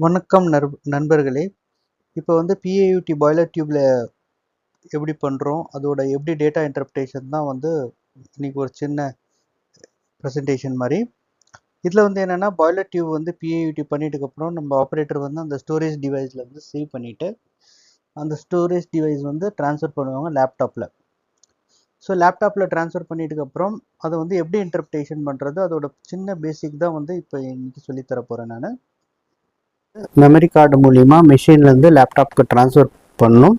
வணக்கம் நண்பர்களே. இப்போ வந்து பிஏயூடி பாய்லர் டியூப்ல எப்படி பண்ணுறோம், அதோட எப்படி டேட்டா இன்டர்பிரேஷன் தான் வந்து இன்னைக்கு ஒரு சின்ன ப்ரெசன்டேஷன் மாதிரி. இதில் வந்து என்னென்னா, பாய்லர் டியூப் வந்து பிஏயூடி பண்ணிட்டுக்கப்புறம் நம்ம ஆப்ரேட்டர் வந்து அந்த ஸ்டோரேஜ் டிவைஸில் வந்து சேவ் பண்ணிவிட்டு அந்த ஸ்டோரேஜ் டிவைஸ் வந்து ட்ரான்ஸ்ஃபர் பண்ணுவாங்க லேப்டாப்பில். ஸோ லேப்டாப்பில் ட்ரான்ஸ்ஃபர் பண்ணிட்டுக்கப்புறம் அதை வந்து எப்படி இன்டர்பிரேஷன் பண்ணுறது, அதோட சின்ன பேசிக் தான் வந்து இப்போ இன்னைக்கு சொல்லித்தர போகிறேன் நான். மெமரி கார்டு மூலிமா மெஷின்லேருந்து லேப்டாப்க்கு ட்ரான்ஸ்ஃபர் பண்ணணும்.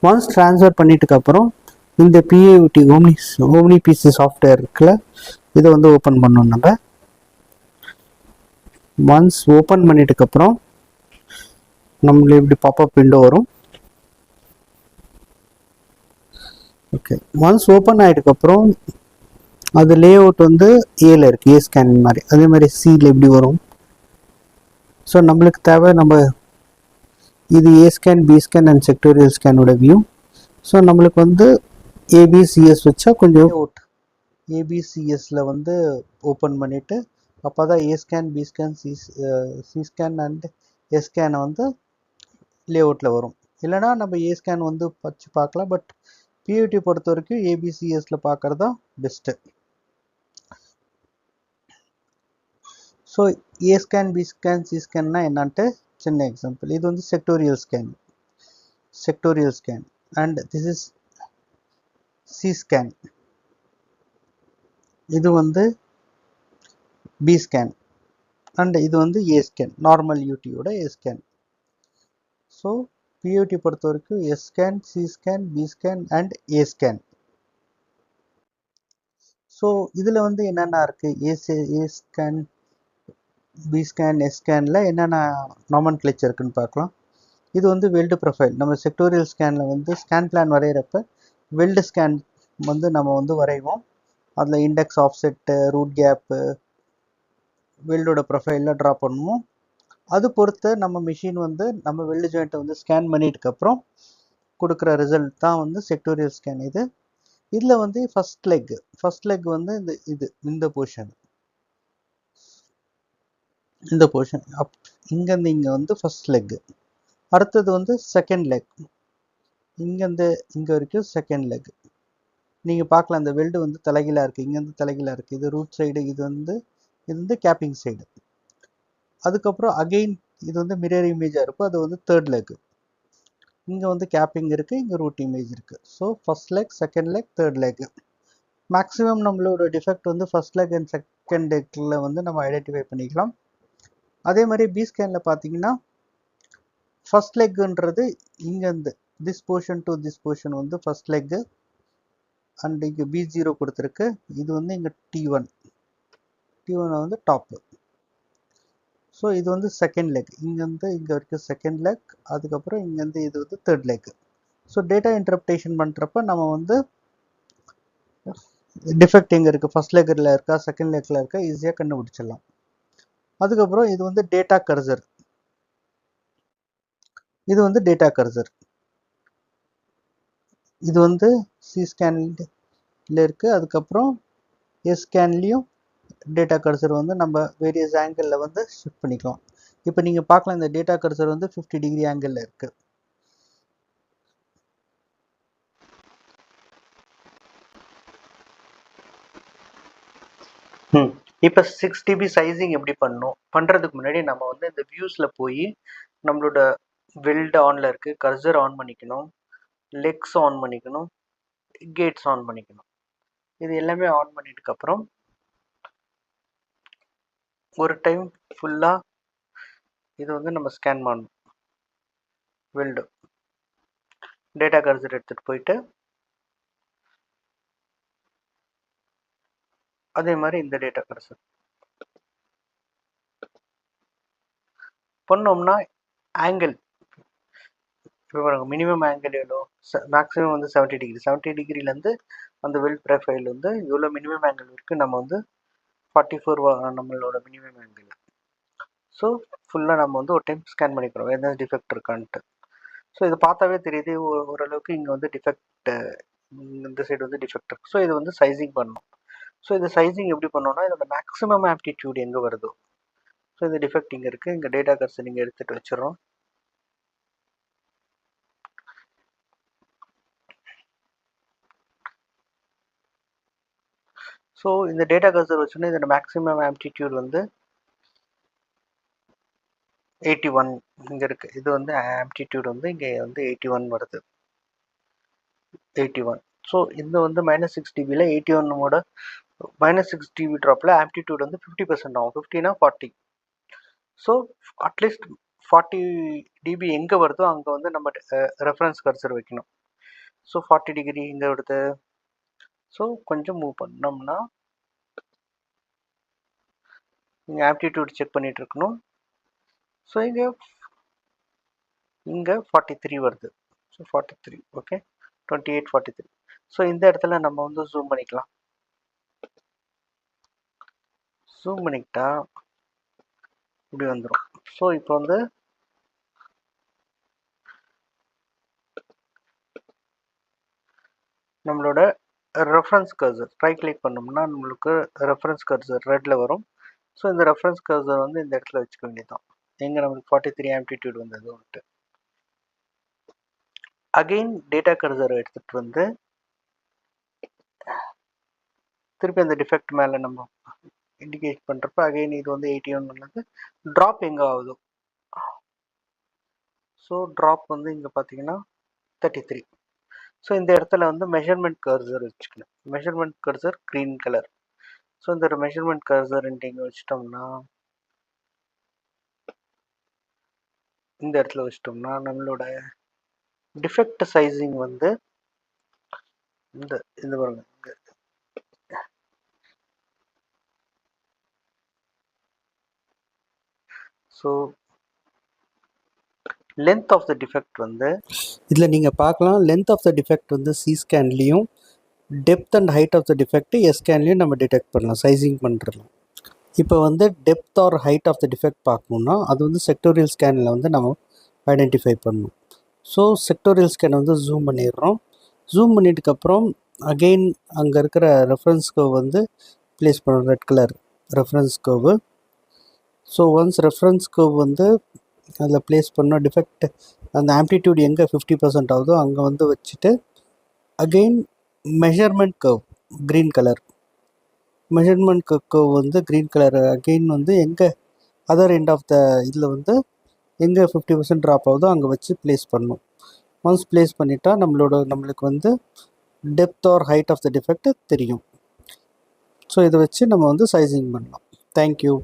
ஒன்ஸ் ட்ரான்ஸ்ஃபர் பண்ணிட்டுக்கப்புறம் இந்த பிஏயூடி ஓம்னி பிசி சாஃப்ட்வேர் இருக்குல்ல, இதை வந்து ஓப்பன் பண்ணணும். நம்ம ஒன்ஸ் ஓப்பன் பண்ணிட்டுக்கப்புறம் நம்மளுக்கு இப்படி பாப்அப் விண்டோ வரும். ஓகே, ஒன்ஸ் ஓப்பன் ஆகிட்டுக்கப்புறம் அது லே அவுட் வந்து ஏல இருக்குது, ஏ ஸ்கேன் மாதிரி. அதே மாதிரி சியில் எப்படி வரும். ஸோ நம்மளுக்கு தேவை நம்ம இது A scan, B scan and sectorial ஸ்கேனோட வியூ. ஸோ நம்மளுக்கு வந்து ஏபிசிஎஸ் வச்சா கொஞ்சம் ஏபிசிஎஸ்ல வந்து ஓப்பன் பண்ணிவிட்டு அப்போ தான் A scan, B scan, C scan and S ஸ்கேனை வந்து லே அவுட்டில் வரும். இல்லைனா நம்ம ஏ ஸ்கேன் வந்து வச்சு பார்க்கலாம். பட் பியூடி பொறுத்த வரைக்கும் ஏபிசிஎஸ்ல பார்க்குறது தான் best. So A scan, B scan, C ஸ்கேன்னா என்னான்ட்டு சின்ன எக்ஸாம்பிள். இது வந்து sectorial scan and this is C scan. இது வந்து பி ஸ்கேன் அண்ட் இது வந்து ஏ ஸ்கேன், நார்மல் யூடியோட ஏ ஸ்கேன். ஸோ பியூடி பொறுத்த வரைக்கும் S scan, C scan, B scan and A scan. So இதில் வந்து என்னென்ன இருக்குது, A scan, B scan, S ஸ்கேனில் என்னென்ன நாமன்கிளேச்சர் இருக்குன்னு பார்க்கலாம். இது வந்து வெல்டு ப்ரொஃபைல். நம்ம செக்டோரியல் ஸ்கேனில் வந்து ஸ்கேன் பிளான் வரைகிறப்ப வெல்டு ஸ்கேன் வந்து நம்ம வந்து வரைவோம். அதில் index, offset, root gap, வெல்டோட ப்ரொஃபைலில் draw பண்ணுவோம். அது பொறுத்து நம்ம மிஷின் வந்து நம்ம வெல்டு ஜாயிண்ட்டை வந்து ஸ்கேன் பண்ணிட்டுக்கப்புறம் கொடுக்குற ரிசல்ட் தான் வந்து செக்டோரியல் ஸ்கேன். இதில் வந்து ஃபர்ஸ்ட் லெக் வந்து இந்த போர்ஷன் அப் இங்கேருந்து இங்கே வந்து ஃபர்ஸ்ட் லெக். அடுத்தது வந்து செகண்ட் லெக், இங்கேருந்து இங்கே வரைக்கும் செகண்ட் லெக். நீங்கள் பார்க்கலாம் இந்த வெல்டு வந்து தலைகீழாக இருக்குது, இங்கேருந்து தலைகீழாக இருக்குது. இது ரூட் சைடு, இது வந்து கேப்பிங் சைடு. அதுக்கப்புறம் அகெயின் இது வந்து மிரர் இமேஜாக இருக்கும், அது வந்து தேர்ட் லெக். இங்கே வந்து கேப்பிங் இருக்குது, இங்கே ரூட் இமேஜ் இருக்குது. So first leg, second leg, third leg. Maximum நம்மளோட டிஃபெக்ட் வந்து ஃபர்ஸ்ட் லெக் அண்ட் செகண்ட் லெக்கில் வந்து நம்ம ஐடென்டிஃபை பண்ணிக்கலாம். அதே மாதிரி பி ஸ்கேனில் பார்த்தீங்கன்னா ஃபர்ஸ்ட் லெக்குன்றது இங்கேருந்து this portion to this portion வந்து ஃபர்ஸ்ட் லெக்கு அண்ட் இங்கே B0 கொடுத்துருக்கு. இது வந்து இங்கே T1 வந்து டாப்பு. ஸோ இது வந்து செகண்ட் லெக், இங்கேருந்து இங்கே வரைக்கும் செகண்ட் லெக். அதுக்கப்புறம் இங்கேருந்து இது வந்து third leg. So data interpretation பண்ணுறப்ப நம்ம வந்து டிஃபெக்ட் எங்கே இருக்குது, ஃபர்ஸ்ட் லெக்கில் இருக்கா, செகண்ட் லெக்கில் இருக்கா, ஈஸியாக கண்டுபிடிச்சிடலாம். அதுக்கப்புறம் இது வந்து டேட்டா கர்சர். இது வந்து டேட்டா கர்சர். இது வந்து சி ஸ்கேனில் இருக்குது. அதுக்கப்புறம் எஸ் ஸ்கேன்லேயும் டேட்டா கர்சர் வந்து நம்ம வேரியஸ் ஆங்கிளில் வந்து ஷிஃப்ட் பண்ணிக்கலாம். இப்போ நீங்கள் பார்க்கலாம் இந்த டேட்டா கர்சர் வந்து 50 டிகிரி ஆங்கிளில் இருக்குது. இப்போ 6 dB சைஸிங் எப்படி பண்ணுறதுக்கு முன்னாடி நம்ம வந்து இந்த வியூஸில் போய் நம்மளோட வெல்டு ஆனில் இருக்குது, கர்சர் ஆன் பண்ணிக்கணும், லெக்ஸ் ஆன் பண்ணிக்கணும், கேட்ஸ் ஆன் பண்ணிக்கணும். இது எல்லாமே ஆன் பண்ணிட்டுக்கப்புறம் ஒரு டைம் ஃபுல்லாக இது வந்து நம்ம ஸ்கேன் பண்ணணும். வெல்டு டேட்டா கர்சர் எடுத்துகிட்டு போயிட்டு அதே மாதிரி இந்த டேட்டா கர்சர் பண்ணோம்னா ஆங்கிள் மினிமம் ஆங்கிள் எவ்வளோ, மேக்ஸிமம் வந்து 70 டிகிரி. 70 டிகிரிலேருந்து அந்த வெல்ட் ப்ரொஃபைல் வந்து எவ்வளோ மினிமம் ஆங்கிள் இருக்குது, நம்ம வந்து 44 நம்மளோட மினிமம் ஆங்கிள். ஸோ ஃபுல்லாக நம்ம வந்து ஒரு டைம் ஸ்கேன் பண்ணிக்கிறோம் எந்த டிஃபெக்ட் இருக்கான்ட்டு. ஸோ இது பார்த்தாவே தெரியுது ஓரளவுக்கு இங்கே வந்து டிஃபெக்ட், இந்த சைடு வந்து டிஃபெக்ட் இருக்குது. ஸோ இது வந்து சைஸிங் பண்ணணும். ஸோ இது சைஸிங் எப்படி பண்ணோம்னா இதோட மேக்ஸிமம் ஆப்டிடியூட் எங்கே வருதோ, ஸோ இந்த டிஃபெக்ட் இங்கே இருக்குது. இங்கே டேட்டா கர்சர் நீங்கள் எடுத்துகிட்டு வச்சிடறோம். ஸோ இந்த டேட்டா கர்சர் வச்சோன்னா இதோட மேக்ஸிமம் ஆம்ப்ளிடியூட் வந்து 81 இங்கே இருக்குது. இது வந்து ஆம்ப்ளிடியூட் வந்து இங்கே வந்து 81 வருது. 81. ஸோ இந்த வந்து -6 dBயில் 81ஓட -6 dB ட்ராப்பில் ஆம்ப்ளிடியூட் வந்து 50% ஆகும். 50னா 40. ஸோ அட்லீஸ்ட் 40 dB எங்கே வருதோ அங்கே வந்து நம்ம ரெஃபரன்ஸ் கர்சர் வைக்கணும். ஸோ 40 டிகிரி இங்கே வருது. ஸோ கொஞ்சம் மூவ் பண்ணோம்னா நீங்கள் ஆம்ப்ளிடியூட் செக் பண்ணிகிட்டு இருக்கணும். ஸோ இங்கே 43 வருது. So 43, okay, 28, 43. ஸோ இந்த இடத்துல நம்ம வந்து ஜூம் பண்ணிக்கலாம். ஜூம் பண்ணிக்கிட்டா இப்படி வந்துடும். ஸோ இப்போ வந்து நம்மளோட ரெஃபரன்ஸ் கர்சர் ரைட் கிளிக் பண்ணோம்னா நம்மளுக்கு ரெஃபரன்ஸ் கர்சர் ரெட்டில் வரும். ஸோ இந்த ரெஃபரன்ஸ் கர்சர் வந்து இந்த இடத்துல வச்சுக்க வேண்டியதுதான். எங்கே நம்மளுக்கு 43 ஆம்ப்ளிடியூட் வந்தது வந்துட்டு. அகெயின் டேட்டா கர்சரை எடுத்துகிட்டு வந்து திருப்பி அந்த டிஃபெக்ட் மேலே நம்ம இண்டிகேட் பண்ணுறப்ப அகெயின் இது வந்து 81 உள்ளது. ட்ராப் எங்கே ஆகுது? ஸோ ட்ராப் வந்து இங்கே பார்த்தீங்கன்னா 33. ஸோ இந்த இடத்துல வந்து மெஷர்மெண்ட் கர்சர் வச்சுக்கணும். Measurement cursor green colour. So இந்த மெஷர்மெண்ட் கர்சர் இங்கே வச்சிட்டோம்னா இந்த இடத்துல வச்சிட்டோம்னா நம்மளோட டிஃபெக்ட் சைஸிங் வந்து இந்த பாருங்க. So length of the defect வந்து இதில் நீங்கள் பார்க்கலாம். லென்த் ஆஃப் த டிஃபெக்ட் வந்து சி ஸ்கேன்லேயும், depth and height of the defect S ஸ்கேன்லேயும் நம்ம டிடெக்ட் பண்ணலாம், சைஸிங் பண்ணுறலாம். இப்போ வந்து depth or height of the defect பார்க்கணுன்னா அது வந்து செக்டோரியல் ஸ்கேனில் வந்து நம்ம ஐடென்டிஃபை பண்ணணும். ஸோ செக்டோரியல் ஸ்கேனை வந்து ஜூம் பண்ணிடுறோம். ஜூம் பண்ணிட்டுக்கப்புறம் அகெயின் அங்கே இருக்கிற ரெஃபரன்ஸ் கர்வ் வந்து ப்ளேஸ் பண்ணுறோம், red colour reference curve. So once reference curve வந்து அதில் ப்ளேஸ் பண்ணோம், டிஃபெக்ட் அந்த ஆம்ப்ளிடியூட் எங்கே 50% ஆகுதோ அங்கே வந்து வச்சுட்டு again measurement curve green colour, measurement curve வந்து க்ரீன் கலர் அகெயின் வந்து எங்கே அதர் எண்ட் ஆஃப் த இதில் வந்து எங்கே 50% ட்ராப் ஆகுதோ அங்கே வச்சு ப்ளேஸ் பண்ணணும். ஒன்ஸ் ப்ளேஸ் பண்ணிட்டா நம்மளுக்கு வந்து depth or height of the defect தெரியும். ஸோ இதை வச்சு நம்ம வந்து சைஸிங் பண்ணலாம். தேங்க்யூ.